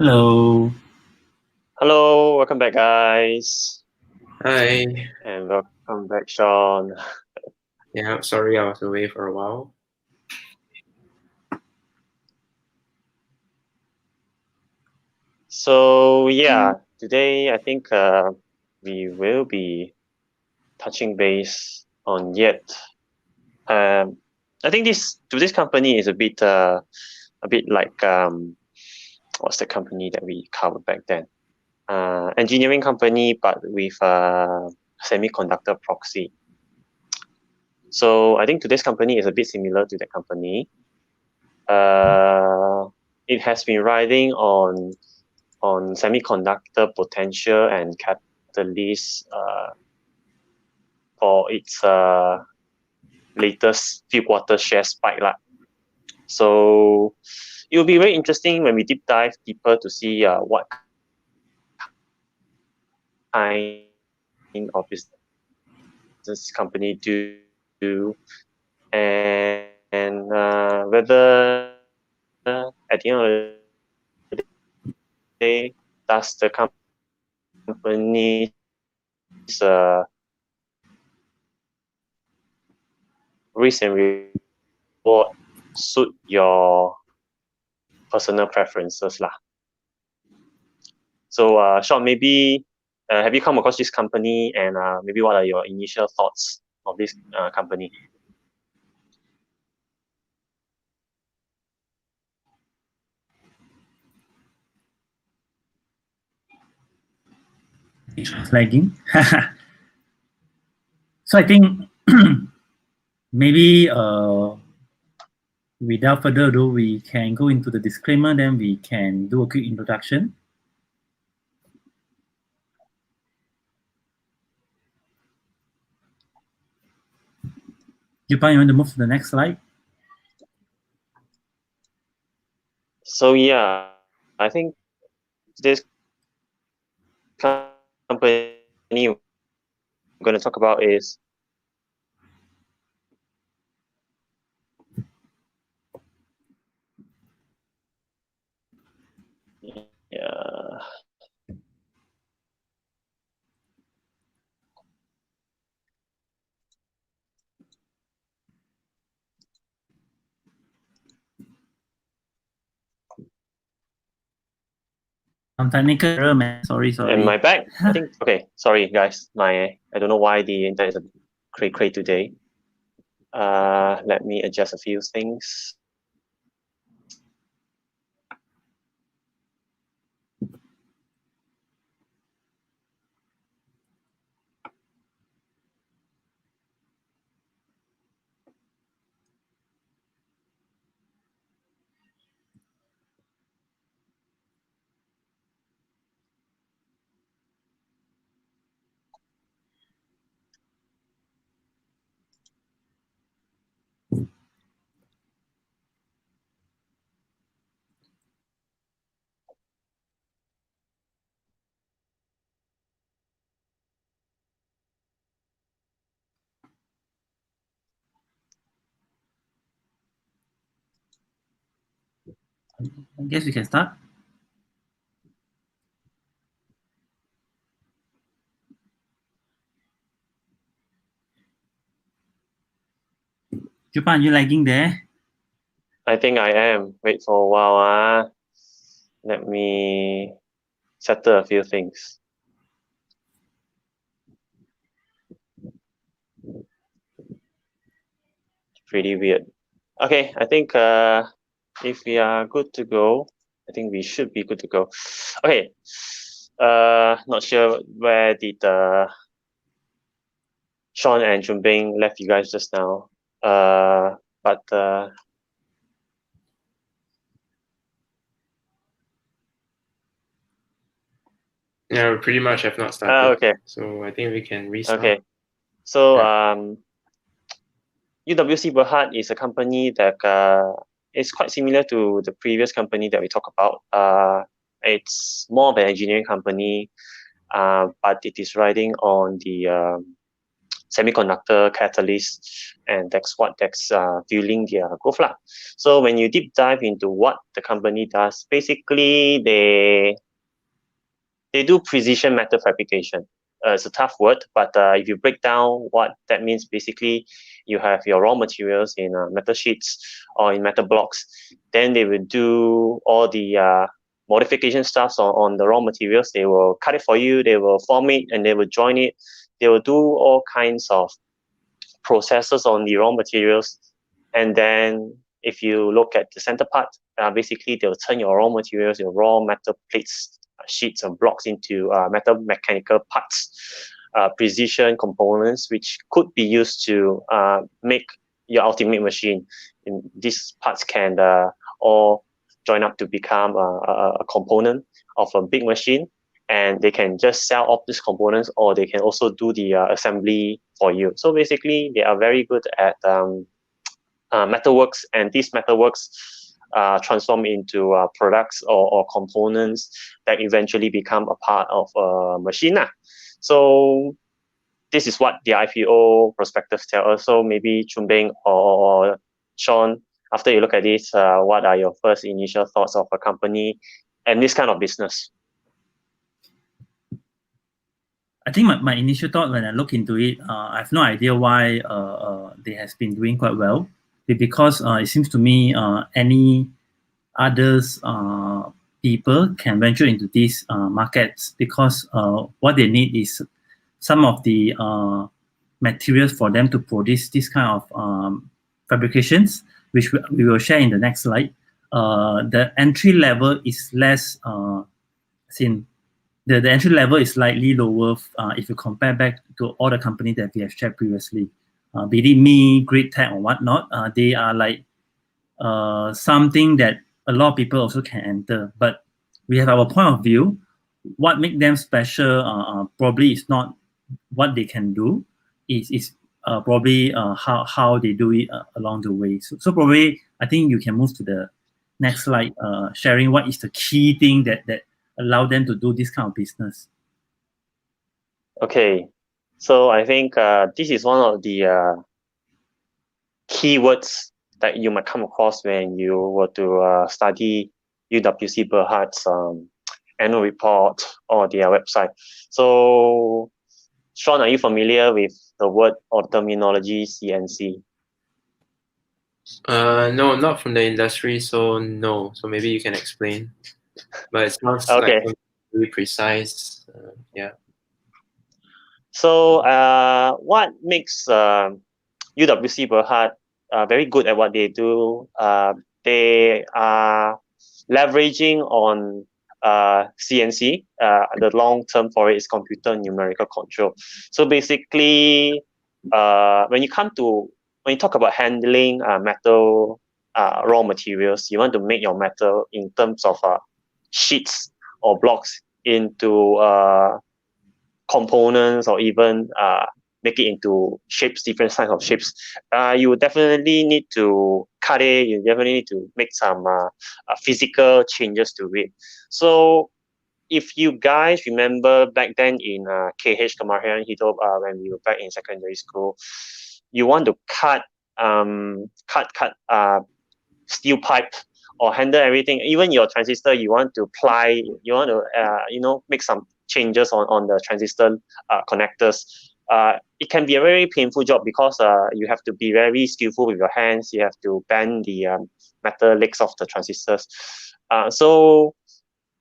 Hello. Hello, welcome back, guys, Hi. and welcome back, Sean. Yeah, sorry I was away for a while. So yeah, today I think we will be touching base on yet. I think this company is a bit like what's the company that we covered back then? Engineering company, but with semiconductor proxy. So I think today's company is a bit similar to that company. It has been riding on semiconductor potential and catalyst for its latest few quarter share spike lah. So it will be very interesting when we deep dive deeper to see what kind of business company do and whether at the end of the day does the company's risk and reward suit your personal preferences lah. So Sean, maybe have you come across this company, and maybe what are your initial thoughts of this company? It's lagging. So I think maybe without further ado, we can go into the disclaimer, then we can do a quick introduction. Yupan, you want to move to the next slide? So yeah, I think this company we're going to talk about is yeah. Technical error, man. Sorry. Am I back? I think okay. Sorry, guys. I don't know why the internet is a cray today. Let me adjust a few things. I guess we can start. Yupan, you lagging there? I think I am. Wait for a while. Let me settle a few things. Pretty weird. Okay, I think if we are good to go, I think we should be good to go. Okay. Not sure where did Sean and Junbing left you guys just now. But Yeah, we pretty much have not started. okay. So I think we can restart. Okay. So UWC Bhd is a company that is quite similar to the previous company that we talked about. It's more of an engineering company, but it is riding on the semiconductor catalysts, and that's fueling their growth lah. So when you deep dive into what the company does, basically they do precision metal fabrication. It's a tough word, but if you break down what that means, basically you have your raw materials in metal sheets or in metal blocks. Then they will do all the modification stuff on the raw materials. They will cut it for you, they will form it, and they will join it. They will do all kinds of processes on the raw materials. And then if you look at the center part, basically they will turn your raw materials, your raw metal plates, sheets and blocks into metal mechanical parts, precision components, which could be used to make your ultimate machine. And these parts can all join up to become a component of a big machine, and they can just sell off these components, or they can also do the assembly for you. So basically, they are very good at metalworks, and these metalworks transform into products or components that eventually become a part of a machine. So this is what the IPO prospectus tell us. So maybe Chun Beng or Sean, after you look at this, what are your first initial thoughts of a company and this kind of business? I think my initial thought when I look into it, I have no idea why they has been doing quite well. Because it seems to me any others people can venture into these markets, because what they need is some of the materials for them to produce this kind of fabrications, which we will share in the next slide. The entry level is less, the entry level is slightly lower if you compare back to all the companies that we have shared previously. Be it me, Great Tech or whatnot, they are like something that a lot of people also can enter. But we have our point of view. What makes them special probably is not what they can do, is probably how they do it along the way. So probably I think you can move to the next slide, sharing what is the key thing that allow them to do this kind of business. Okay, so I think this is one of the keywords that you might come across when you were to study UWC Bhd's annual report or their website. So, Sean, are you familiar with the word or terminology CNC? No, not from the industry, so no. So maybe you can explain. But it sounds okay. like really precise. Yeah. So what makes UWC Bhd very good at what they do? They are leveraging on CNC. The long term for it is computer numerical control. So basically, when you talk about handling metal raw materials, you want to make your metal in terms of sheets or blocks into components, or even make it into shapes, different kinds of shapes. You definitely need to cut it. You definitely need to make some physical changes to it. So if you guys remember back then in KH Kemahiran Hidup, when we were back in secondary school, you want to cut steel pipe or handle everything, even your transistor, you want to make some changes on the transistor connectors. It can be a very painful job, because you have to be very skillful with your hands. You have to bend the metal legs of the transistors. So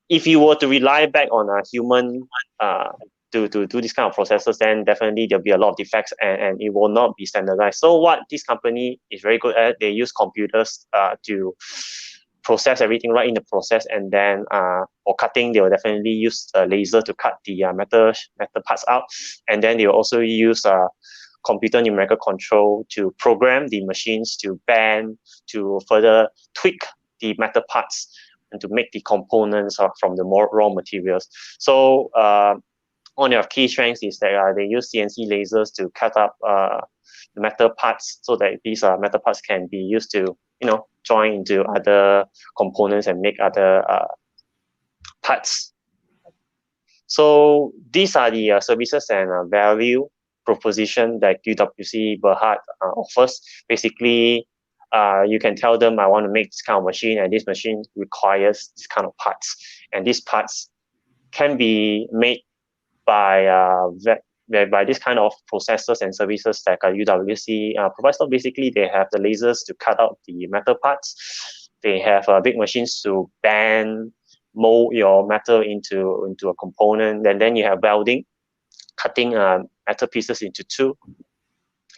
if you were to rely back on a human to do this kind of processes, then definitely there'll be a lot of defects, and it will not be standardized. So what this company is very good at, they use computers to process everything right in the process, and then for cutting, they will definitely use a laser to cut the metal parts out, and then they will also use computer numerical control to program the machines to bend, to further tweak the metal parts, and to make the components from the more raw materials. So one of their key strengths is that they use CNC lasers to cut up the metal parts, so that these metal parts can be used to join into other components and make other parts. So these are the services and value proposition that UWC Bhd offers. Basically, you can tell them, I want to make this kind of machine, and this machine requires this kind of parts, and these parts can be made by this kind of processors and services that UWC provides. So basically, they have the lasers to cut out the metal parts. They have big machines to bend, mold your metal into a component. And then you have welding, cutting metal pieces into two.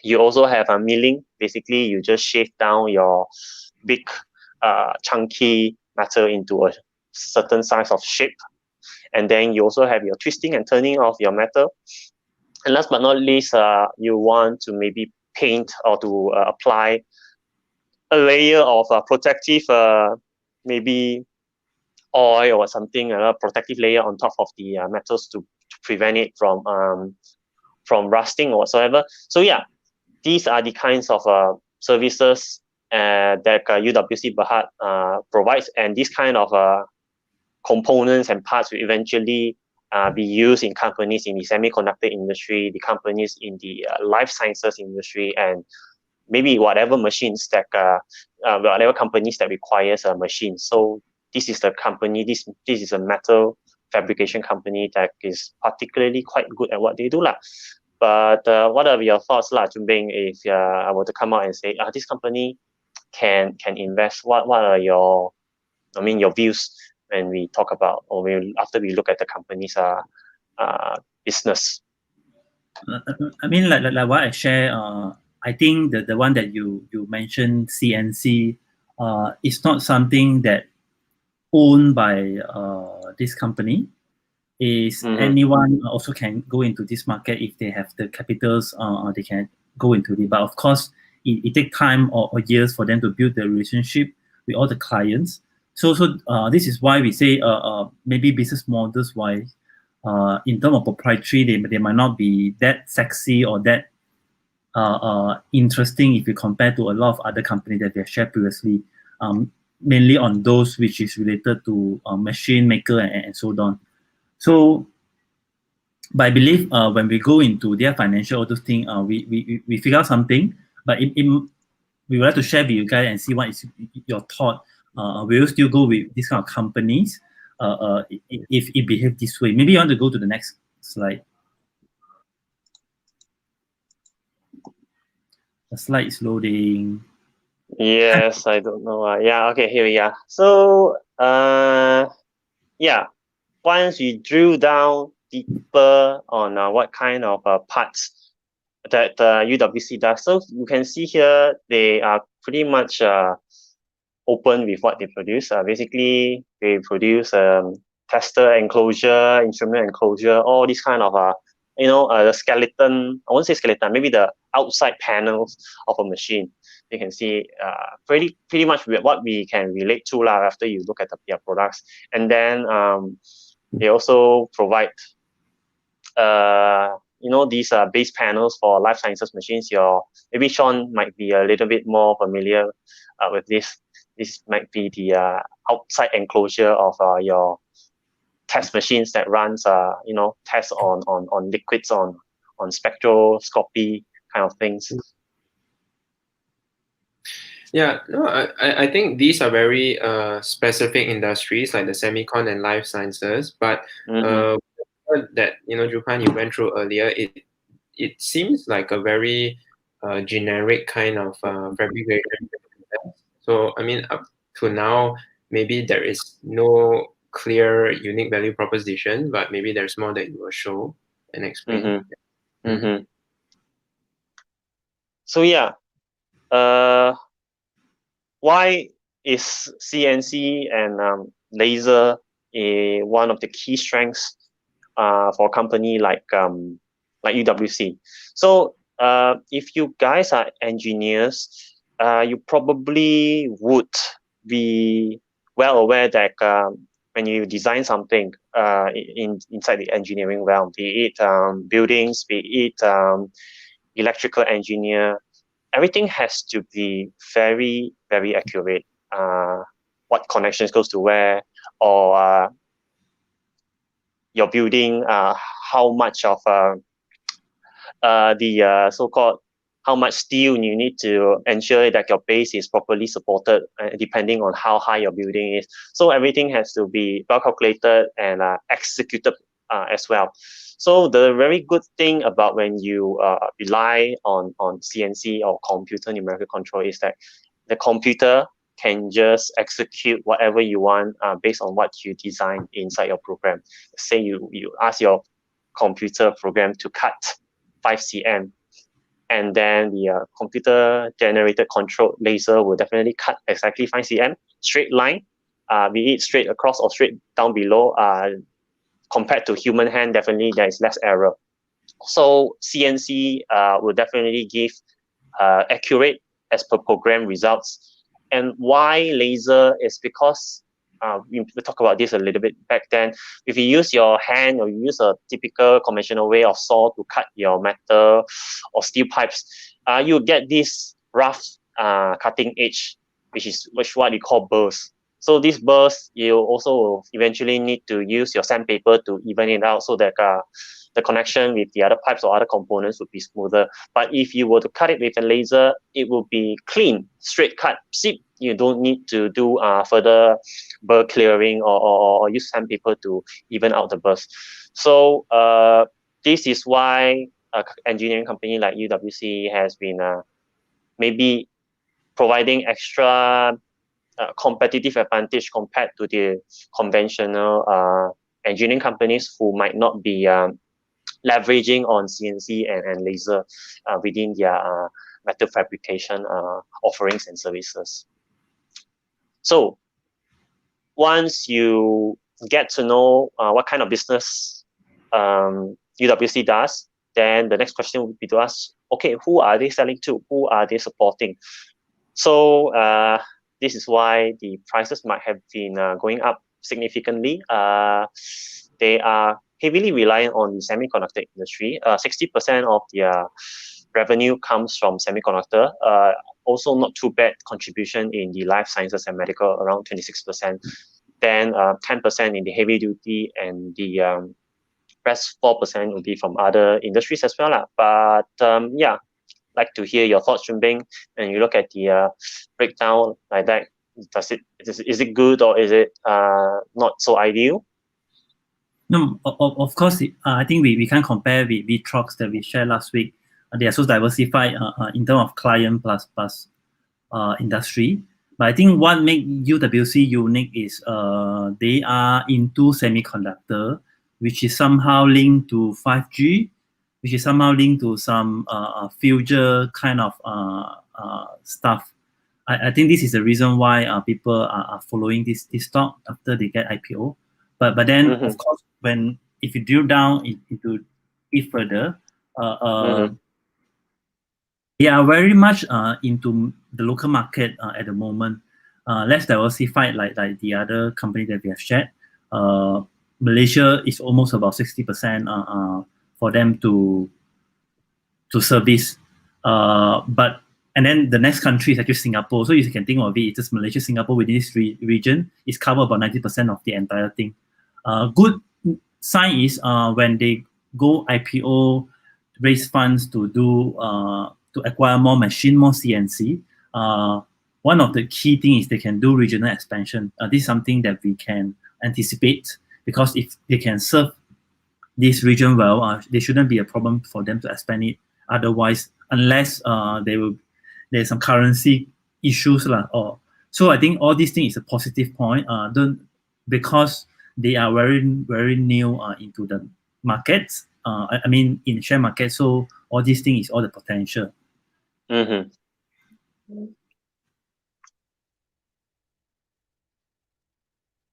You also have milling. Basically, you just shave down your big, chunky metal into a certain size of shape. And then you also have your twisting and turning of your metal. And last but not least, you want to maybe paint or to apply a layer of protective, maybe oil or something, a protective layer on top of the metals to prevent it from rusting or whatsoever. So yeah, these are the kinds of services that UWC Bhd provides, and these kind of components and parts will eventually be used in companies in the semiconductor industry, the companies in the life sciences industry, and maybe whatever machines that whatever companies that requires a machine. So this is the company. This is a metal fabrication company that is particularly quite good at what they do, lah. But what are your thoughts, lah, Junbing, if I were to come out and say, this company can invest? What are your views when we talk about, or after we look at the company's business? I mean, like what I share, I think that the one that you mentioned, CNC, is not something that owned by this company. Is anyone also can go into this market if they have the capitals, they can go into it. But of course, it takes time or years for them to build the relationship with all the clients. So this is why we say maybe business models wise, in terms of proprietary, they might not be that sexy or that interesting if you compare to a lot of other companies that we have shared previously, mainly on those which is related to machine maker and so on. So, but I believe when we go into their financial all those things, we figure out something. But we would like to share with you guys and see what is your thought. Will you still go with this kind of companies if it behave this way? Maybe you want to go to the next slide. The slide is loading. Yes, I don't know. Yeah, okay, here we are. So, yeah, once you drill down deeper on what kind of parts that UWC does, so you can see here they are pretty much open with what they produce. Basically, they produce tester enclosure, instrument enclosure, all these kind of the skeleton. I won't say skeleton, maybe the outside panels of a machine. You can see pretty much what we can relate to after you look at their products. And then they also provide these base panels for life sciences machines. Maybe Sean might be a little bit more familiar with this. This might be the outside enclosure of your test machines that runs tests on liquids, on spectroscopy kind of things. Yeah, no, I think these are very specific industries like the semicon and life sciences. But that Jupan, you went through earlier, it seems like a very generic kind of fabrication. So I mean, up to now, maybe there is no clear unique value proposition, but maybe there's more that you will show and explain. So yeah, why is CNC and laser one of the key strengths for a company like UWC? So if you guys are engineers, you probably would be well aware that when you design something inside the engineering realm, be it buildings, be it electrical engineer, everything has to be very, very accurate. What connections goes to where, or your building, how much of the so-called how much steel you need to ensure that your base is properly supported, depending on how high your building is. So everything has to be well calculated and executed as well. So the very good thing about when you rely on CNC or computer numerical control is that the computer can just execute whatever you want based on what you design inside your program. Say you ask your computer program to cut 5 cm, and then the computer generated controlled laser will definitely cut exactly 5 cm, straight line, be it straight across or straight down below. Compared to human hand, definitely there is less error. So CNC will definitely give accurate as per program results. And why laser is because we talked about this a little bit back then. If you use your hand or you use a typical conventional way of saw to cut your metal or steel pipes, you get this rough cutting edge, which what we call burrs. So this burrs, you also eventually need to use your sandpaper to even it out so that the connection with the other pipes or other components would be smoother. But if you were to cut it with a laser, it will be clean, straight cut, zip. You don't need to do further burr clearing or use sandpaper to even out the burrs. So this is why an engineering company like UWC has been maybe providing extra competitive advantage compared to the conventional engineering companies who might not be leveraging on CNC and laser within their metal fabrication offerings and services. So once you get to know what kind of business UWC does, then the next question would be to ask, okay, who are they selling to? Who are they supporting? So this is why the prices might have been going up significantly. They are heavily reliant on the semiconductor industry. 60% of their revenue comes from semiconductor. Also not too bad contribution in the life sciences and medical, around 26%. Then 10% in the heavy duty, and the rest 4% will be from other industries as well. But yeah, like to hear your thoughts, Junbing, and you look at the breakdown like that. Is it good, or is it not so ideal? No, of course, I think we can't compare with Vitrox that we shared last week. They are so diversified in terms of client plus industry. But I think what makes UWC unique is they are into semiconductor, which is somehow linked to 5G, which is somehow linked to some future kind of stuff. I think this is the reason why people are following this stock after they get IPO. But then, of course, if you drill down into it further, they are very much into the local market at the moment, less diversified like the other company that we have shared. Malaysia is almost about 60% for them to service. And then the next country is actually Singapore. So you can think of it, it's just Malaysia, Singapore within this region is cover about 90% of the entire thing. Good sign is when they go IPO, raise funds to do to acquire more machine, more CNC. One of the key things is they can do regional expansion. This is something that we can anticipate, because if they can serve this region well, there shouldn't be a problem for them to expand it. Otherwise, unless there's some currency issues so I think all these things is a positive point. Because they are very very new into the markets. I mean in share market. So all these things is all the potential.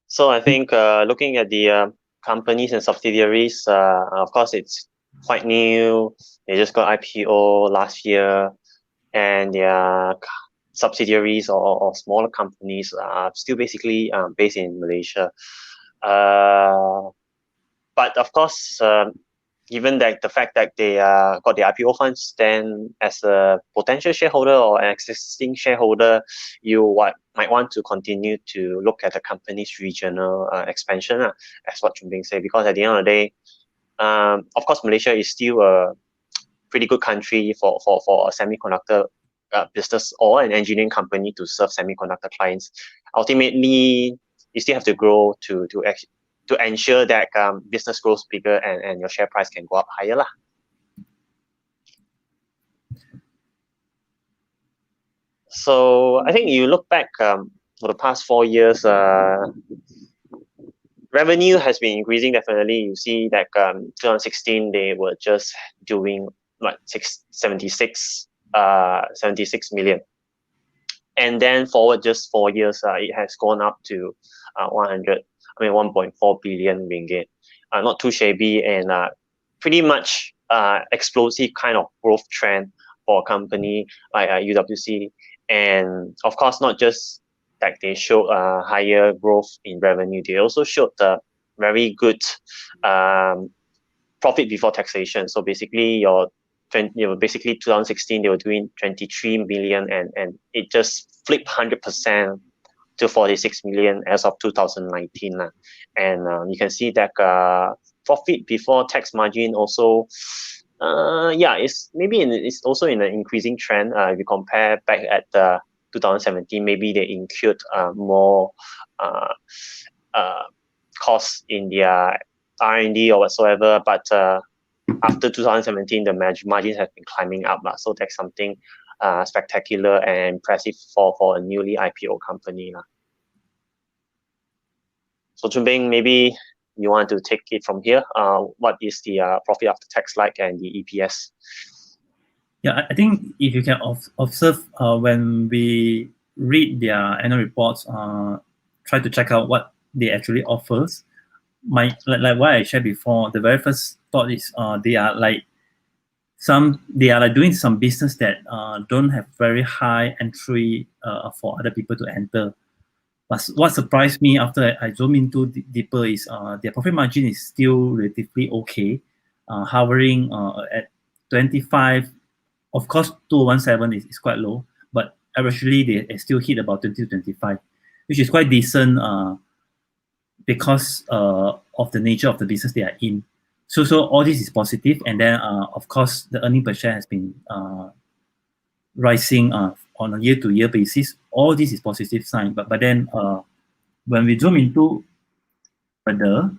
So I think looking at the companies and subsidiaries, of course it's quite new. They just got IPO last year, and their subsidiaries or smaller companies are still basically based in Malaysia. But of course, given that the fact that they got the IPO funds, then as a potential shareholder or an existing shareholder, you might want to continue to look at the company's regional expansion, as what Junbing said, because at the end of the day, of course, Malaysia is still a pretty good country for a semiconductor business or an engineering company to serve semiconductor clients. Ultimately, you still have to grow to ensure that business grows bigger and your share price can go up higher lah. So I think you look back for the past 4 years, revenue has been increasing definitely. You see that 2016 they were just doing like 76 million, and then forward just 4 years, it has gone up to 1.4 billion ringgit. Not too shabby, and pretty much explosive kind of growth trend for a company like UWC. And of course, not just that they showed higher growth in revenue, they also showed very good profit before taxation. So basically, basically 2016 they were doing 23 million, and it just flipped 100% to 46 million as of 2019. And you can see that profit before tax margin also, it's also in an increasing trend. If you compare back at 2017, maybe they incurred more costs in their R&D or whatsoever, but after 2017, the margins have been climbing up. So that's something spectacular and impressive for a newly IPO company. So Chun Bing, maybe you want to take it from here. What is the profit after tax like and the EPS? Yeah, I think if you can observe when we read their annual reports, try to check out what they actually offers. Like what I shared before, the very first thought is they are like doing some business that don't have very high entry for other people to enter. But what surprised me after I zoom into deeper is their profit margin is still relatively okay, hovering at 25. Of course, 2017 is quite low, but averagely they still hit about 20 to 25, which is quite decent because of the nature of the business they are in. So all this is positive, and then of course the earning per share has been rising on a year-to-year basis. All this is positive sign, but then when we zoom into further,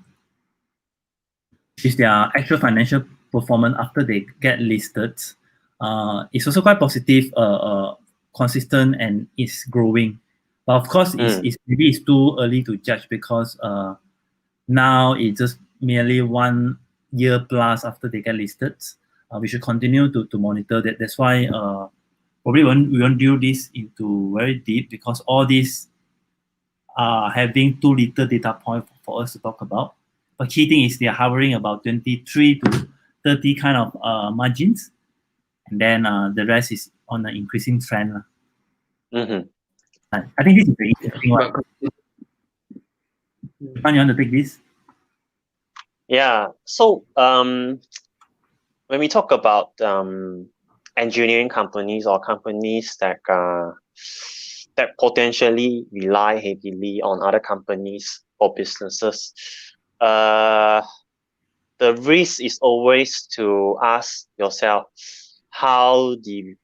is their actual financial performance after they get listed. It's also quite positive, consistent, and is growing. But of course, maybe it's too early to judge because now it's just merely 1 year plus after they get listed. We should continue to monitor that. That's why probably we won't do this into very deep because all these are having too little data point for us to talk about. But key thing is they are hovering about 23 to 30 kind of margins, and then the rest is on an increasing trend. I think this is the interesting one. You want to take this? Yeah. So when we talk about engineering companies or companies that potentially rely heavily on other companies or businesses, the risk is always to ask yourself how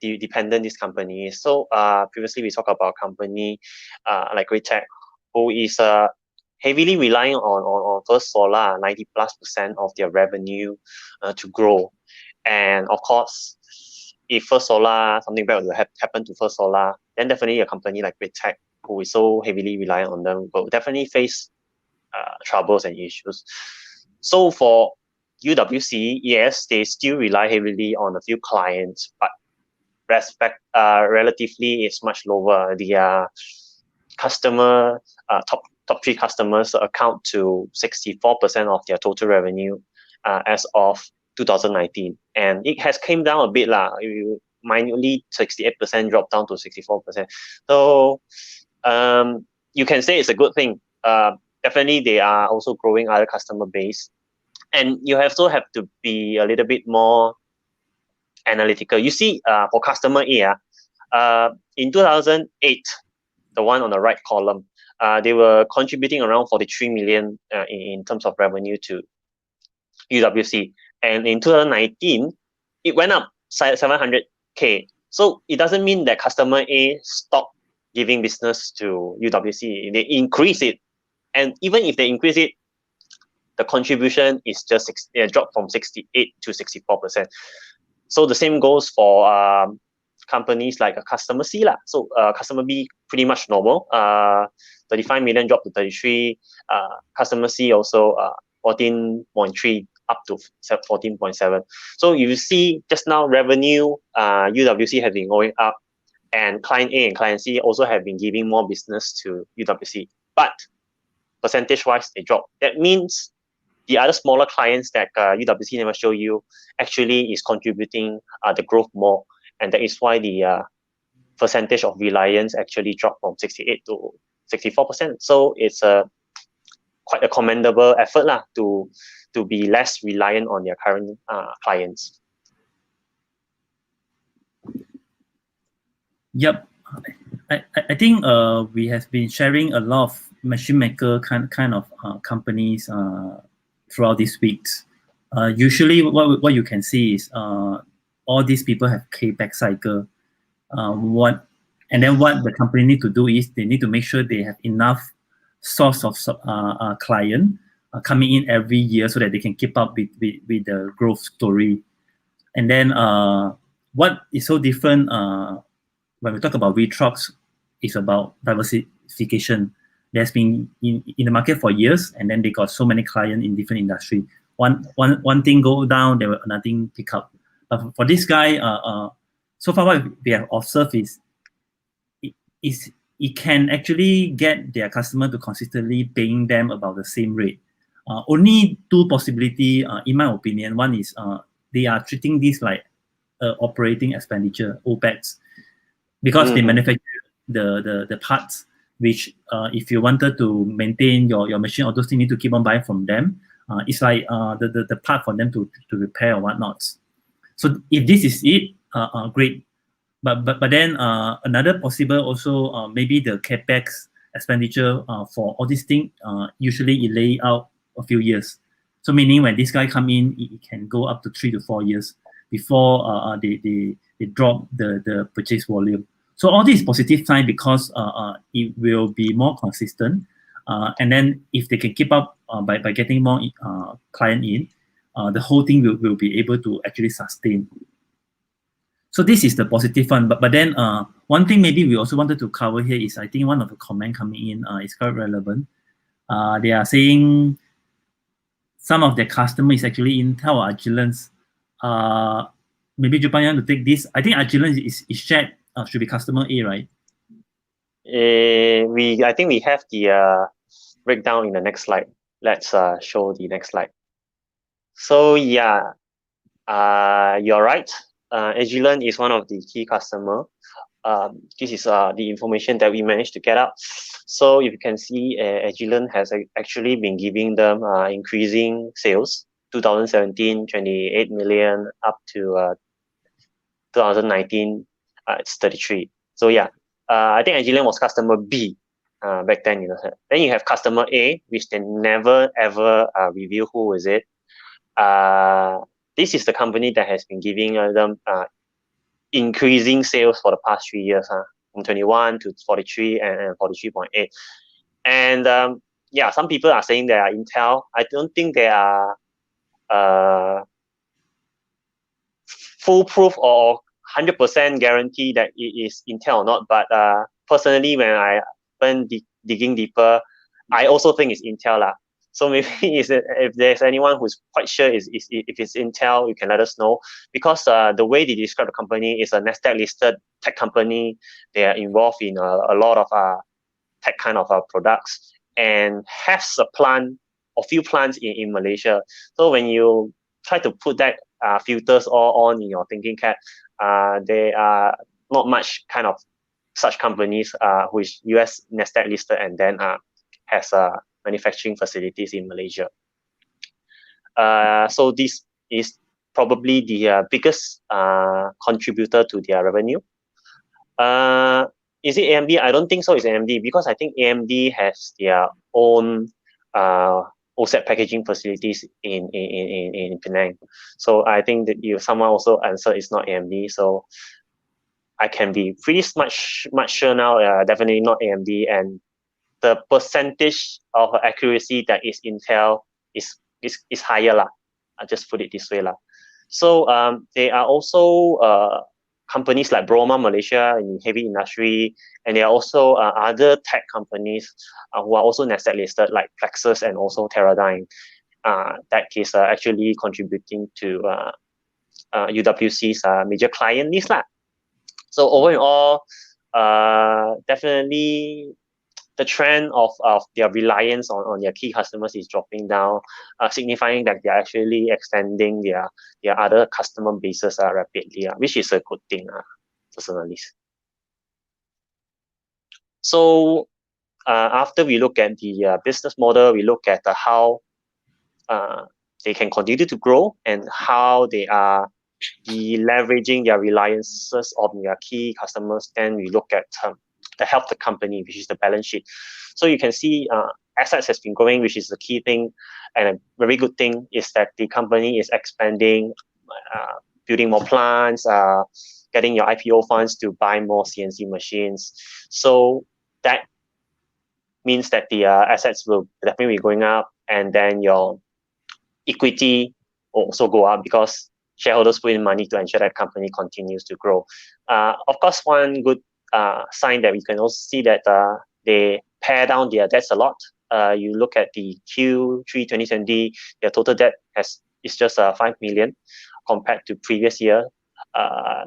dependent this company is. So previously we talked about a company like Great Tech, who is heavily relying on First Solar, 90+% of their revenue to grow. And of course, if First Solar, something bad will happen to First Solar, then definitely a company like Great Tech, who is so heavily reliant on them, will definitely face troubles and issues. So for UWC, yes, they still rely heavily on a few clients, but relatively it's much lower. The customer top 3 customers account to 64% of their total revenue as of 2019, and it has came down a bit minutely 68% dropped down to 64%. So you can say it's a good thing. Definitely they are also growing other customer base, and you also have to be a little bit more analytical. You see, for customer A, in 2008, the one on the right column, they were contributing around 43 million in terms of revenue to UWC. And in 2019, it went up 700K. So it doesn't mean that customer A stopped giving business to UWC. They increase it. And even if they increase it, the contribution is just dropped from 68 to 64%. So the same goes for companies like a customer C lah. So customer B pretty much normal. 35 million dropped to 33. Customer C also 14.3 up to 14.7. So you see just now revenue UWC has been going up, and client A and client C also have been giving more business to UWC. But percentage-wise, they drop. That means the other smaller clients that UWC never show you actually is contributing the growth more. And that is why the percentage of reliance actually dropped from 68 to 64%. So it's quite a commendable effort lah, to be less reliant on their current clients. Yep. I think we have been sharing a lot of machine maker kind of companies throughout these weeks. Usually what you can see is all these people have payback cycle. And then what the company need to do is they need to make sure they have enough source of client coming in every year so that they can keep up with the growth story. And then what is so different when we talk about VTROX is about diversification. There's been in the market for years, and then they got so many clients in different industry. One thing go down, there will another thing pick up. But for this guy, so far what we have observed is it can actually get their customer to consistently paying them about the same rate. Only two possibility, in my opinion. One is they are treating this like operating expenditure, OPEX, because they manufacture the parts, which if you wanted to maintain your machine, all those things, you need to keep on buying from them. It's like the part for them to repair or whatnot. So if this is it, great. But then another possible also maybe the capex expenditure for all these things usually it lay out a few years. So meaning when this guy come in, it can go up to 3 to 4 years before they drop the purchase volume. So all this is positive sign because it will be more consistent. And then if they can keep up by getting more client in, the whole thing will be able to actually sustain. So this is the positive one. But then one thing maybe we also wanted to cover here is I think one of the comment coming in is quite relevant. They are saying some of their customers is actually Intel or Agilent. Maybe Jupan, you want to take this? I think Agilent is shared, should be customer A, right? I think we have the breakdown in the next slide. Let's show the next slide. So yeah, you're right. Agilent is one of the key customer. This is the information that we managed to get out. So if you can see, Agilent has actually been giving them increasing sales. 2017, 28 million up to 2019, it's 33. So yeah, I think Agilent was customer B back then. Then you have customer A, which they never ever reveal who is it. This is the company that has been giving them increasing sales for the past 3 years, from 21 to 43 and 43.8. And yeah, some people are saying they are Intel. I don't think they are foolproof or 100% guarantee that it is Intel or not. But personally, when I went digging deeper, I also think it's Intel lah. So maybe if there's anyone who's quite sure if it's Intel, you can let us know. Because the way they describe the company is a Nasdaq-listed tech company. They are involved in a lot of tech kind of products and has a few plants in Malaysia. So when you try to put that filters all on in your thinking cap, there are not much kind of such companies who is US Nasdaq-listed and then has manufacturing facilities in Malaysia. So this is probably the biggest contributor to their revenue. Is it AMD? I don't think so. It's AMD because I think AMD has their own OSAT packaging facilities in Penang. So I think that someone also answered it's not AMD. So I can be pretty much sure now, definitely not AMD, and the percentage of accuracy that is Intel is higher lah. I just put it this way lah. So they are also companies like Broma Malaysia in heavy industry, and there are also other tech companies who are also Nasdaq listed like Plexus and also Teradyne. That is actually contributing to UWC's major client list lah. So overall, definitely the trend of their reliance on their key customers is dropping down, signifying that they are actually extending their other customer bases rapidly, which is a good thing, personally. So after we look at the business model, we look at how they can continue to grow and how they are leveraging their reliances on their key customers. Then we look at the health of the company, which is the balance sheet. So you can see assets has been growing, which is the key thing, and a very good thing is that the company is expanding, building more plants, getting your IPO funds to buy more CNC machines. So that means that the assets will definitely be going up, and then your equity will also go up because shareholders put in money to ensure that company continues to grow. Of course, one good sign that we can also see that they pare down their debts a lot. You look at the Q3 2020, their total debt is just 5 million compared to previous year,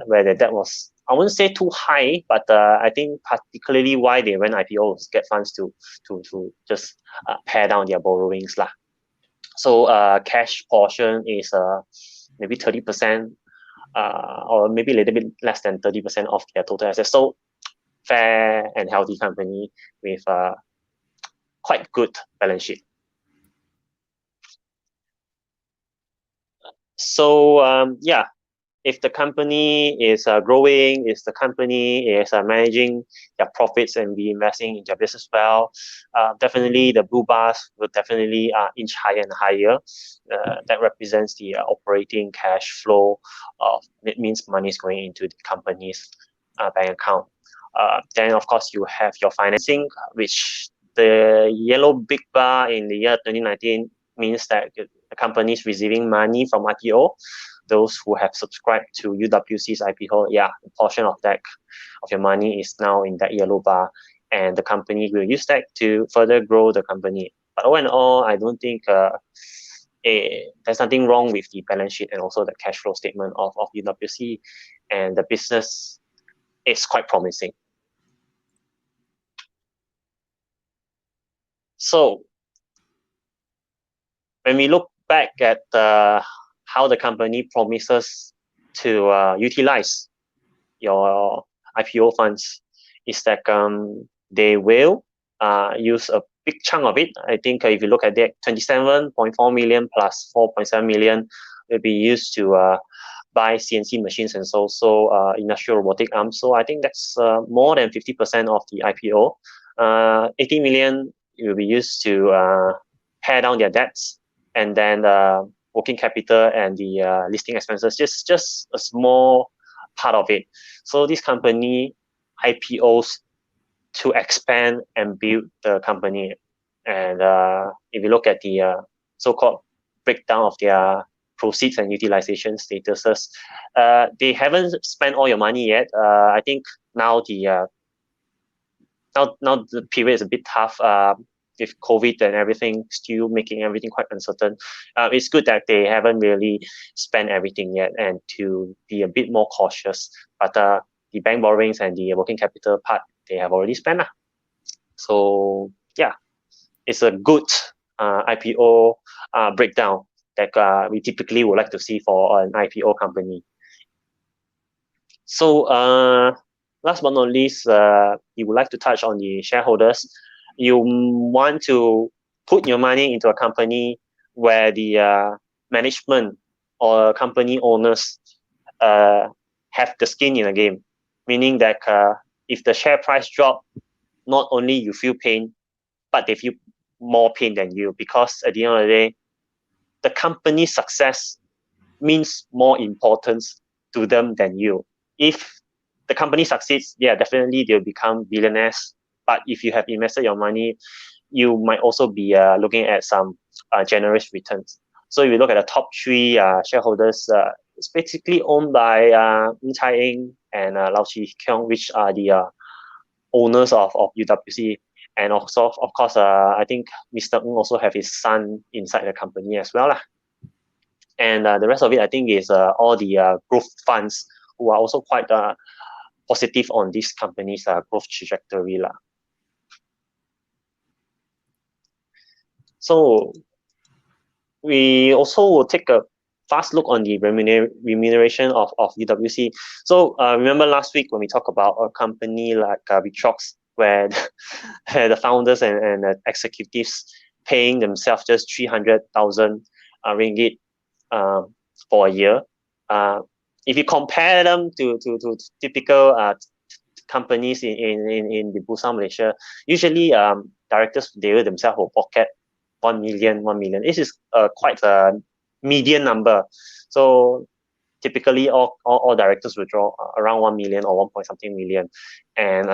where the debt was, I wouldn't say too high, but I think particularly why they went IPO was get funds to just pare down their borrowings lah. So cash portion is maybe 30%, or maybe a little bit less than 30% of their total assets. So fair and healthy company with quite good balance sheet. So yeah, if the company is growing, if the company is managing their profits and reinvesting in their business well, definitely the blue bars will definitely inch higher and higher. That represents the operating cash flow. It means money is going into the company's bank account. Then of course you have your financing, which the yellow big bar in the year 2019 means that the company is receiving money from IPO. Those who have subscribed to UWC's IPO, yeah, a portion of that of your money is now in that yellow bar, and the company will use that to further grow the company. But all in all, I don't think there's nothing wrong with the balance sheet and also the cash flow statement of UWC, and the business is quite promising. So when we look back at how the company promises to utilize your IPO funds, is that they will use a big chunk of it. I think if you look at that, 27.4 million plus 4.7 million will be used to buy CNC machines and also industrial robotic arms. So I think that's more than 50% of the IPO. 80 million will be used to pare down their debts, and then working capital and the listing expenses, just a small part of it. So this company IPOs to expand and build the company. And if you look at the so-called breakdown of their proceeds and utilization statuses, they haven't spent all your money yet. I think now the now the period is a bit tough. With COVID and everything still making everything quite uncertain, it's good that they haven't really spent everything yet and to be a bit more cautious. But the bank borrowings and the working capital part, they have already spent. So yeah, it's a good IPO breakdown that we typically would like to see for an IPO company. So last but not least, you would like to touch on the shareholders. You want to put your money into a company where the management or company owners have the skin in the game, meaning that if the share price drop, not only you feel pain, but they feel more pain than you, because at the end of the day, the company's success means more importance to them than you. If the company succeeds, yeah, definitely they'll become billionaires. But if you have invested your money, you might also be looking at some generous returns. So if you look at the top three shareholders, it's basically owned by Ng Chai Eng and Lau Chi Kiong, which are the owners of UWC. And also, of course, I think Mr. Ng also have his son inside the company as well. And the rest of it, I think, is all the growth funds who are also quite positive on this company's growth trajectory. So we also will take a fast look on the remuneration of UWC. So remember last week when we talked about a company like Vitrox, where the founders and the executives paying themselves just 300,000 ringgit for a year. If you compare them to typical companies in the Bursa Malaysia, usually directors, they themselves will pocket 1 million. This is quite a median number. So typically all directors will draw around 1 million or 1 point something million, and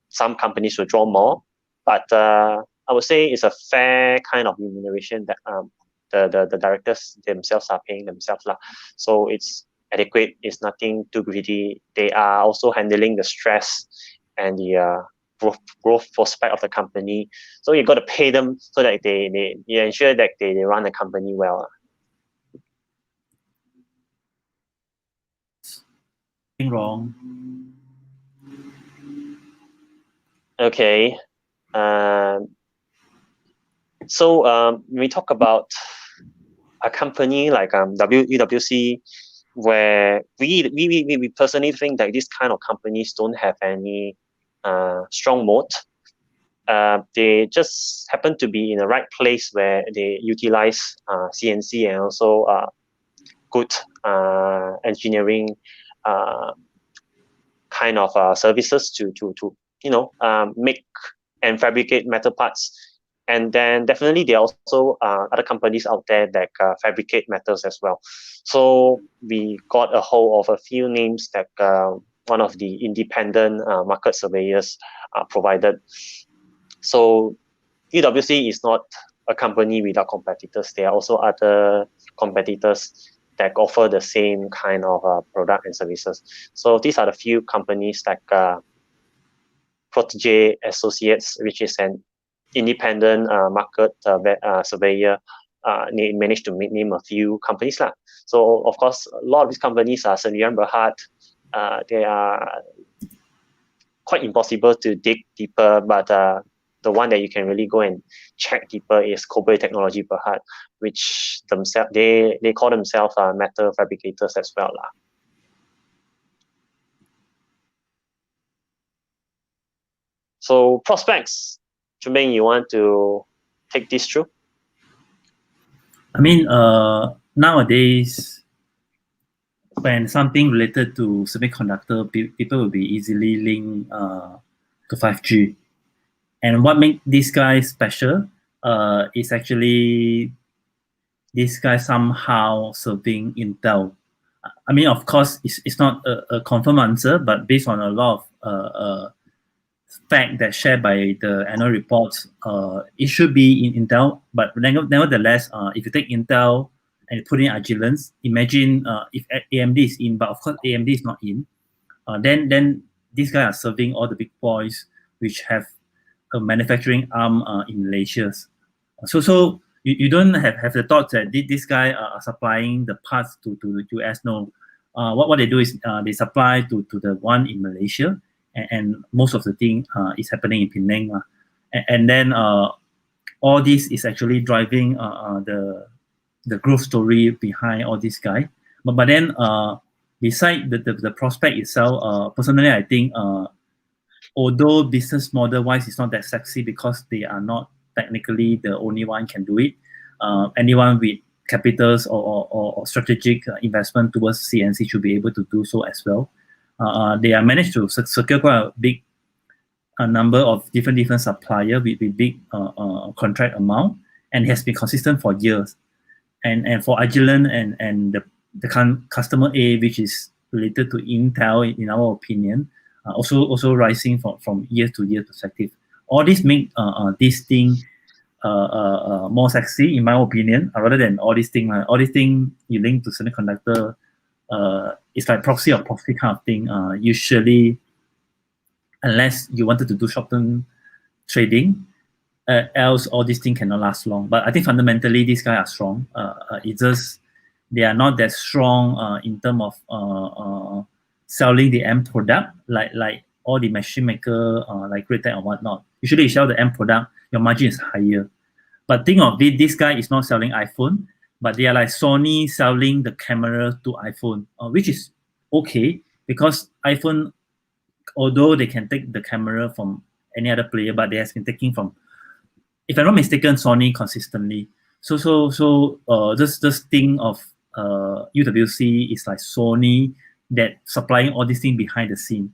some companies will draw more. But I would say it's a fair kind of remuneration that the directors themselves are paying themselves. So it's adequate, it's nothing too greedy. They are also handling the stress and the growth prospect of the company. So you got to pay them so that they ensure that they run the company well. Wrong. Okay. So when we talk about a company like UWC, where we personally think that this kind of companies don't have any strong moat. They just happen to be in the right place where they utilize CNC and also good engineering kind of services to make and fabricate metal parts. And then definitely there are also other companies out there that fabricate metals as well. So we got a hold of a few names that one of the independent market surveyors provided. So UWC is not a company without competitors. There are also other competitors that offer the same kind of product and services. So these are the few companies like Protege Associates, which is an independent market surveyor, managed to name a few companies. So of course, a lot of these companies are Sdn Bhd. They are quite impossible to dig deeper, but the one that you can really go and check deeper is Kobe Technology Bhd, which themselves they call themselves metal fabricators as well. So prospects, Chun-Ming, you want to take this through? I mean, nowadays, when something related to semiconductor, people will be easily linked to 5G. And what makes this guy special is actually this guy somehow serving Intel. I mean, of course, it's not a confirmed answer, but based on a lot of fact that shared by the annual reports, it should be in Intel. But nevertheless, if you take Intel and you put in Agilence, imagine if AMD is in, but of course AMD is not in, then these guys are serving all the big boys which have a manufacturing arm in Malaysia. So you don't have the thought that this guy are supplying the parts to the US. No, what they do is they supply to the one in Malaysia, and most of the thing is happening in Penang. And then all this is actually driving the growth story behind all this guy. But then beside the prospect itself, personally I think although business model wise it's not that sexy because they are not technically the only one can do it. Anyone with capitals or strategic investment towards CNC should be able to do so as well. They are managed to secure quite a big a number of different suppliers with big contract amount, and has been consistent for years. And for Agilent and the customer A, which is related to Intel, in our opinion, also rising from year to year perspective. All this make this thing more sexy, in my opinion, rather than all these things. All these things you link to semiconductor, it's like proxy or proxy kind of thing. Usually, unless you wanted to do short-term trading, else all these things cannot last long. But I think fundamentally these guys are strong. It's just they are not that strong in terms of selling the end product like all the machine maker like Great Tech or whatnot. Usually you sell the end product, your margin is higher. But think of it, this guy is not selling iPhone, but they are like Sony selling the camera to iPhone, which is okay because iPhone, although they can take the camera from any other player, but they have been taking from, if I'm not mistaken, Sony consistently. So this thing of UWC is like Sony that supplying all these things behind the scene.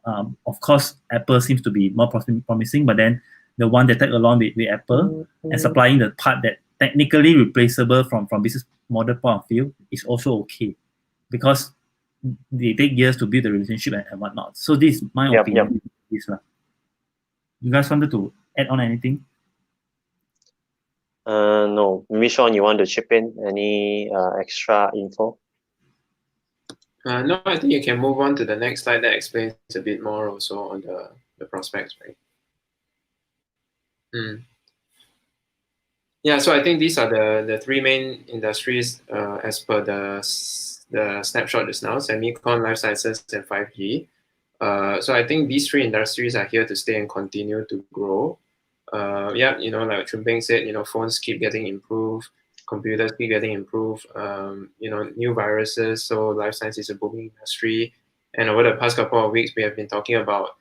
Of course, Apple seems to be more promising, but then the one that tag along with Apple and supplying the part that technically replaceable from business model point of view is also okay, because they take years to build the relationship and whatnot. So this is my opinion. Yep. You guys wanted to add on anything? No. Maybe Sean, you want to chip in any extra info? No, I think you can move on to the next slide that explains a bit more also on the prospects, right? Yeah, so I think these are the three main industries as per the snapshot just now: semicon, life sciences, and 5G. So I think these three industries are here to stay and continue to grow. Yeah, like Chun Peng said, phones keep getting improved, computers keep getting improved, new viruses. So life science is a booming industry. And over the past couple of weeks, we have been talking about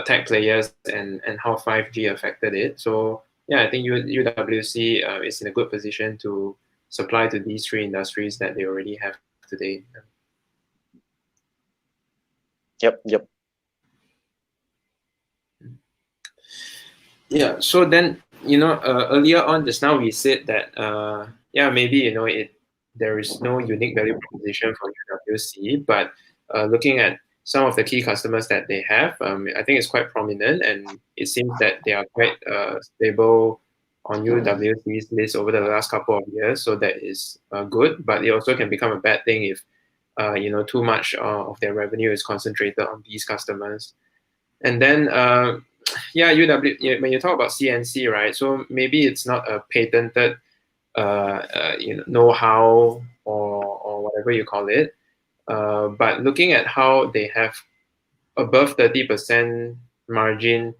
tech players and how 5G affected it. So yeah, I think UWC is in a good position to supply to these three industries that they already have today. Yep. Yeah, so then, earlier on just now we said that, maybe, there is no unique value proposition for UWC, but looking at some of the key customers that they have, I think it's quite prominent, and it seems that they are quite stable on UWC's list over the last couple of years, so that is good, but it also can become a bad thing if, too much of their revenue is concentrated on these customers. And then, when you talk about CNC, right? So maybe it's not a patented, know-how or whatever you call it. But looking at how they have above 30% margin,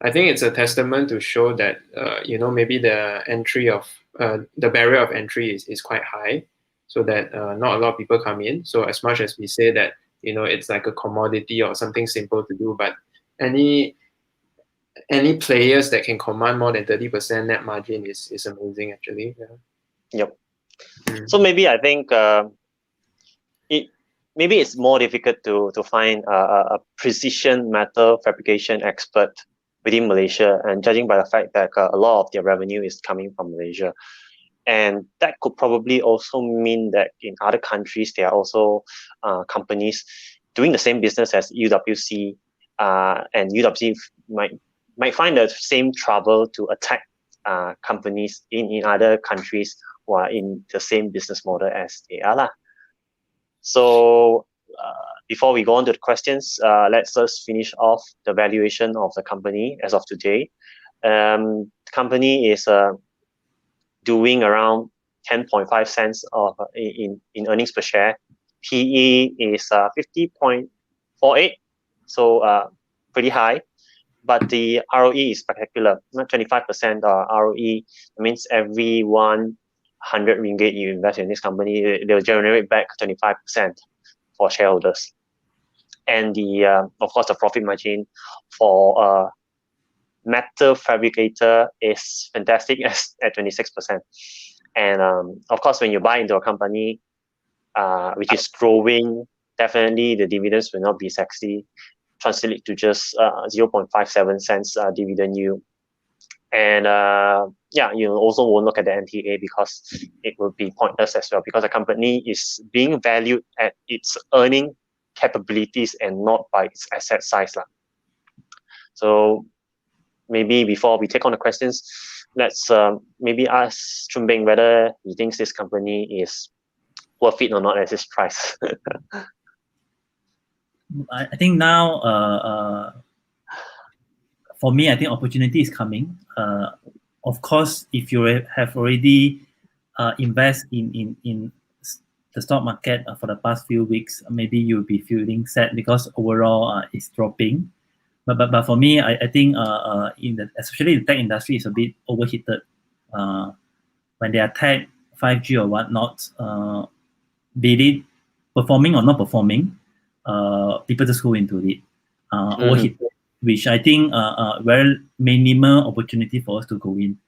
I think it's a testament to show that maybe the entry of the barrier of entry is quite high, so that not a lot of people come in. So as much as we say that it's like a commodity or something simple to do, but any players that can command more than 30% net margin is amazing, actually. Yeah. Yep. So maybe I think maybe it's more difficult to find a precision metal fabrication expert within Malaysia, and judging by the fact that a lot of their revenue is coming from Malaysia. And that could probably also mean that in other countries, there are also companies doing the same business as UWC, and UWC might find the same trouble to attack companies in other countries who are in the same business model as they are. So before we go on to the questions, let's just finish off the valuation of the company as of today. The company is doing around 10.5 cents in earnings per share. PE is 50.48, so pretty high. But the ROE is spectacular, not 25% ROE. It means every 100 ringgit you invest in this company, they'll generate back 25% for shareholders. And of course, the profit margin for a metal fabricator is fantastic at 26%. And of course, when you buy into a company which is growing, definitely the dividends will not be sexy. translate to just 0.57 cents dividend yield. And yeah, you also won't look at the NTA because it will be pointless as well, because the company is being valued at its earning capabilities and not by its asset size. So maybe before we take on the questions, let's maybe ask Chun Beng whether he thinks this company is worth it or not at this price. I think now, for me, I think opportunity is coming. Of course, if you have already invest in the stock market for the past few weeks, maybe you'll be feeling sad because overall it's dropping. But for me, I think especially the tech industry is a bit overheated. When they are tech, 5G or whatnot, be it performing or not performing, people just go into it. Overheated, which I think very minimal opportunity for us to go in.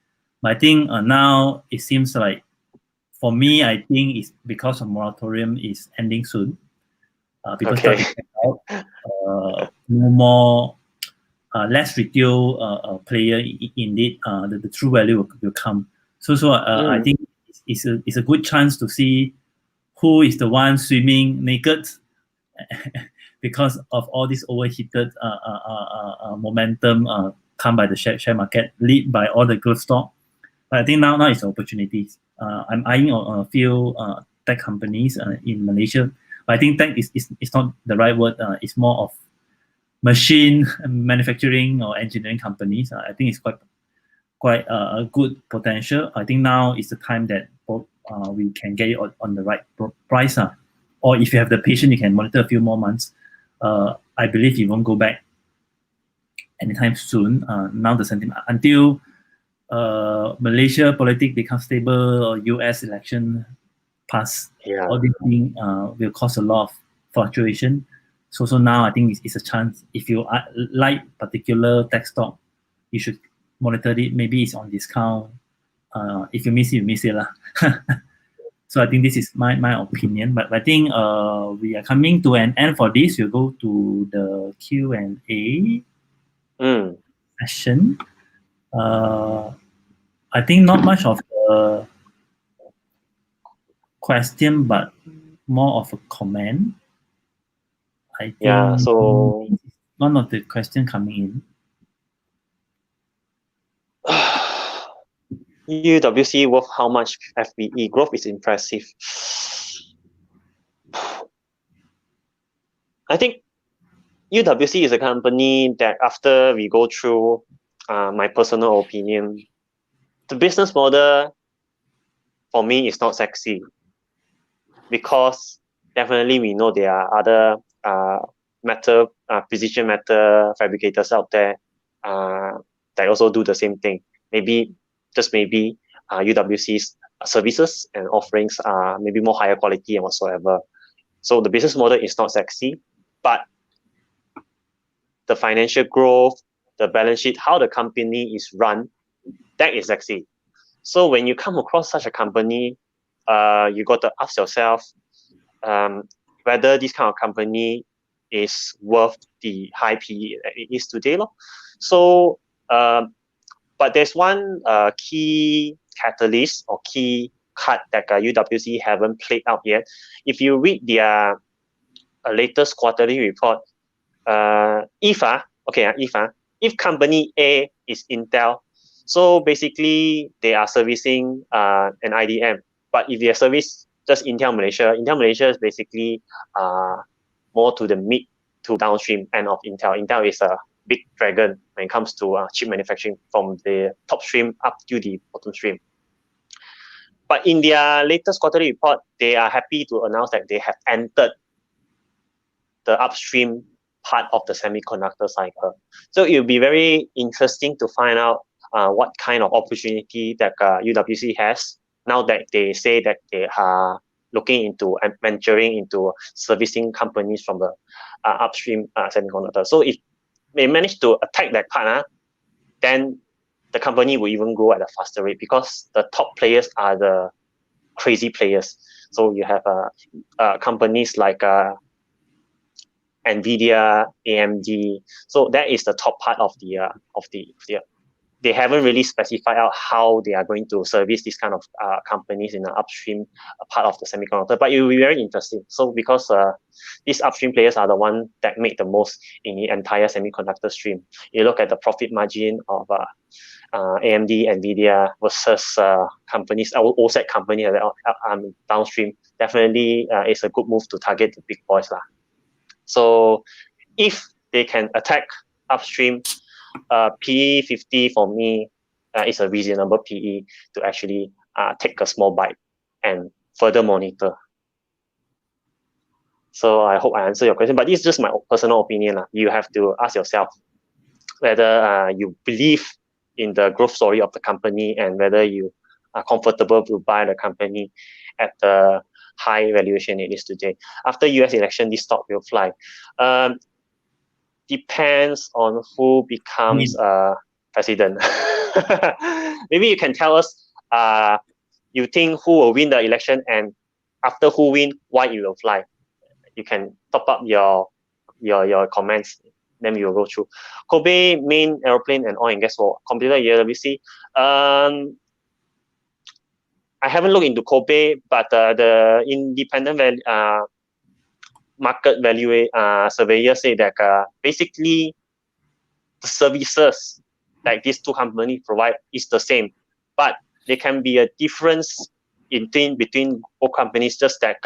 But I think now it seems like, for me, I think it's because of moratorium is ending soon. People start to get out. No more, less retail player indeed. The true value will come. So I think it's a good chance to see who is the one swimming naked because of all this overheated momentum come by the share market, lead by all the growth stock. But I think now it's opportunities. I'm eyeing on a few tech companies in Malaysia. But I think tech is not the right word. It's more of machine manufacturing or engineering companies. I think it's quite a good potential. I think now is the time that we can get it on the right price. Or if you have the patience, you can monitor a few more months. I believe it won't go back anytime soon. Now the sentiment until Malaysia politics becomes stable or US election pass, all these things will cause a lot of fluctuation. So now I think it's a chance. If you like particular tech stock, you should monitor it. Maybe it's on discount. If you miss it, you miss it lah. So I think this is my opinion. But I think we are coming to an end for this. We'll go to the Q&A session. I think not much of a question, but more of a comment. I think so one of the question coming in. UWC worth how much FBE? Growth is impressive. I think UWC is a company that, after we go through my personal opinion, the business model for me is not sexy, because definitely we know there are other precision metal fabricators out there that also do the same thing. Maybe UWC's services and offerings are maybe more higher quality and whatsoever. So the business model is not sexy, but the financial growth, the balance sheet, how the company is run, that is sexy. So when you come across such a company, you got to ask yourself whether this kind of company is worth the high PE that it is today. So, but there's one key catalyst or key card that UWC haven't played out yet. If you read their latest quarterly report, if company A is Intel, so basically they are servicing an IDM. But if they service just Intel Malaysia is basically more to the mid to downstream end of Intel. Intel is a big dragon when it comes to chip manufacturing, from the top stream up to the bottom stream. But in their latest quarterly report, they are happy to announce that they have entered the upstream part of the semiconductor cycle. So it will be very interesting to find out what kind of opportunity that UWC has, now that they say that they are looking into and venturing into servicing companies from the upstream semiconductor. So if they manage to attack that part, then the company will even grow at a faster rate, because the top players are the crazy players. So you have companies like NVIDIA, AMD. So that is the top part of the they haven't really specified out how they are going to service these kind of companies in the upstream part of the semiconductor, but it will be very interesting. So because these upstream players are the ones that make the most in the entire semiconductor stream. You look at the profit margin of AMD, NVIDIA versus companies, OSAT company downstream, definitely it's a good move to target the big boys lah. So if they can attack upstream, PE 50 for me is a reasonable PE to actually take a small bite and further monitor. So I hope I answer your question, but this is just my personal opinion. You have to ask yourself whether you believe in the growth story of the company and whether you are comfortable to buy the company at the high valuation it is today. After US election, this stock will fly. Depends on who becomes president. Maybe you can tell us you think who will win the election, and after who win, why it will fly. You can top up your comments, then we will go through. Kobe main aeroplane and oil and gas for completed UWC. I haven't looked into Kobe, but the independent market value surveyor say that basically the services like these two companies provide is the same, but there can be a difference between both companies, just that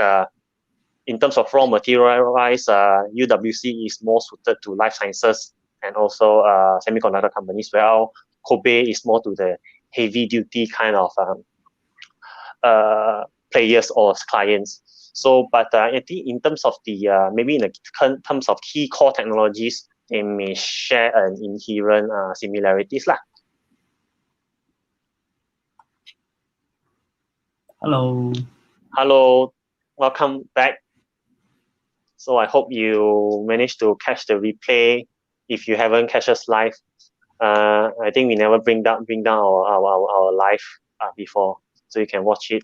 in terms of raw material wise, UWC is more suited to life sciences and also semiconductor companies, while Kobe is more to the heavy duty kind of players or clients. So, but I think in terms of the maybe in the terms of key core technologies, they may share an inherent similarities lah. Hello, welcome back. So I hope you managed to catch the replay. If you haven't catch us live, I think we never bring down our live before, so you can watch it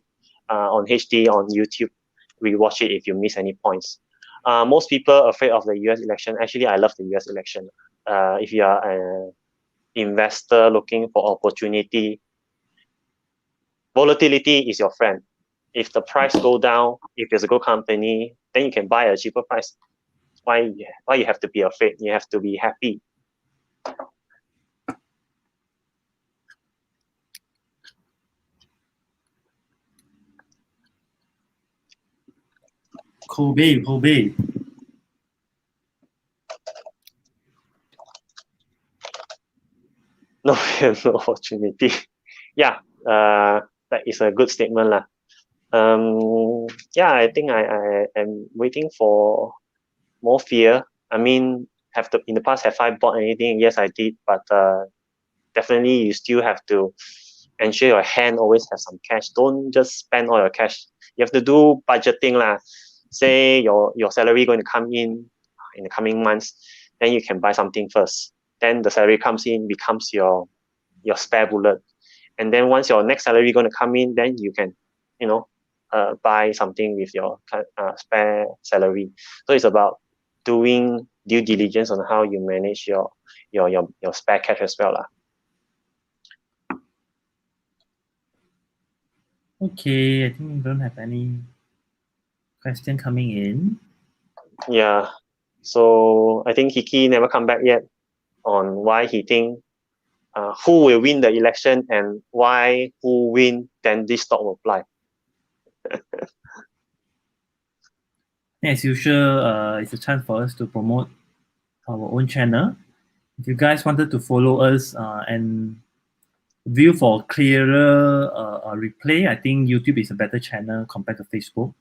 on HD on YouTube. Rewatch it if you miss any points. Most people are afraid of the US election. Actually, I love the US election. If you are an investor looking for opportunity, volatility is your friend. If the price go down, if it's a good company, then you can buy a cheaper price. Why you have to be afraid? You have to be happy. Kobe. No opportunity. Yeah, that is a good statement lah. Yeah, I think I am waiting for more fear. I mean, in the past, have I bought anything? Yes, I did, but definitely you still have to ensure your hand always have some cash. Don't just spend all your cash. You have to do budgeting lah. Say your salary going to come in the coming months, then you can buy something first. Then the salary comes in, becomes your spare bullet. And then once your next salary going to come in, then you can, buy something with your spare salary. So it's about doing due diligence on how you manage your spare cash as well lah. Okay, I think we don't have any question coming in. Yeah, so I think Hiki never come back yet on why he think who will win the election and why who win, then this stock will fly. As usual, it's a chance for us to promote our own channel. If you guys wanted to follow us and view for clearer replay, I think YouTube is a better channel compared to Facebook.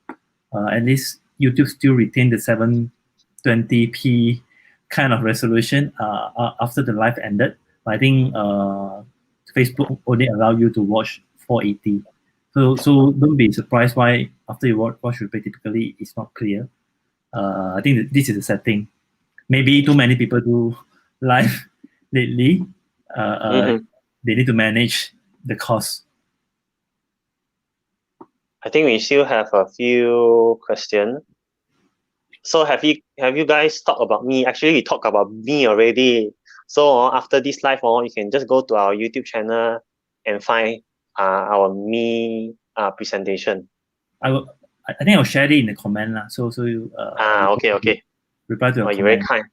At least YouTube still retain the 720p kind of resolution after the live ended. But I think Facebook only allow you to watch 480. So don't be surprised why after you watch replay typically it's not clear. I think this is a setting. Maybe too many people do live lately. They need to manage the cost. I think we still have a few questions. So have you guys talked about me? Actually, we talked about me already. So after this live, you can just go to our YouTube channel and find our me presentation. I think I'll share it in the comment lah. So you Okay. reply to your You're very comment. kind.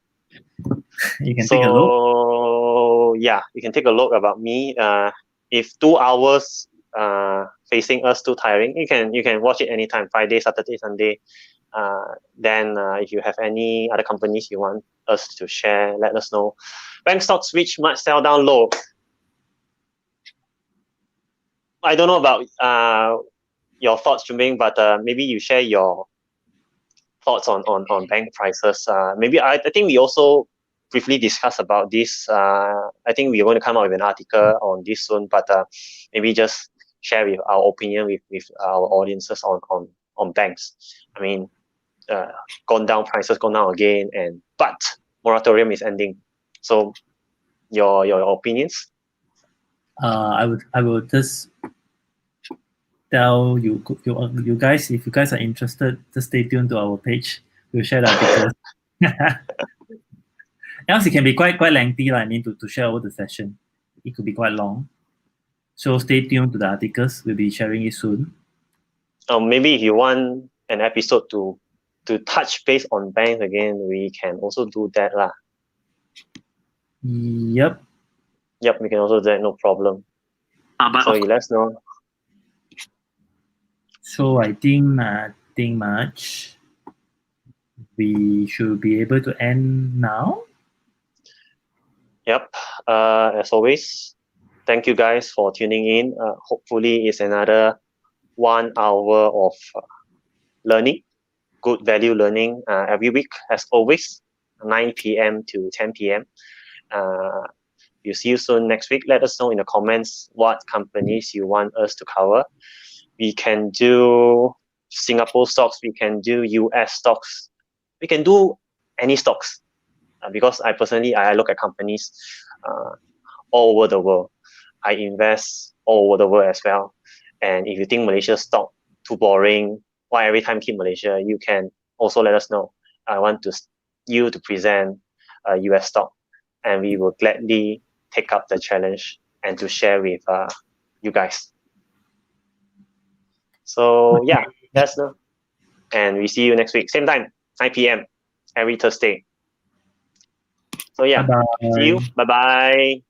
You can take a look. So yeah, you can take a look about me. If 2 hours facing us too tiring, you can watch it anytime, Friday, Saturday, Sunday. Then if you have any other companies you want us to share, let us know. Bank stocks which might sell down low. I don't know about your thoughts, Jumbing, but maybe you share your thoughts on bank prices. Maybe I think we also briefly discussed about this. I think we're going to come out with an article on this soon, but maybe just share with our opinion with our audiences on banks. I mean, gone down, prices gone down again, but moratorium is ending. So your opinions? I would just tell you guys, if you guys are interested, just stay tuned to our page. We'll share the articles. Else it can be quite lengthy. I mean, to share over the session, it could be quite long. So stay tuned to the articles. We'll be sharing it soon. Maybe if you want an episode to touch base on banks again, we can also do that lah. Yep, we can also do that, no problem. So you let us know. So I think nothing much. We should be able to end now. Yep. As always, thank you guys for tuning in. Hopefully it's another 1 hour of learning, good value learning every week, as always, 9 p.m. to 10 p.m. We'll see you soon next week. Let us know in the comments what companies you want us to cover. We can do Singapore stocks, we can do US stocks, we can do any stocks. Because I personally, I look at companies all over the world. I invest all over the world as well. And if you think Malaysia stock too boring, why every time keep Malaysia, you can also let us know. I want you to present a US stock, and we will gladly take up the challenge and to share with you guys. So yeah, that's no. And we see you next week, same time, 9 p.m. every Thursday. So yeah, Bye-bye. see you. Bye-bye.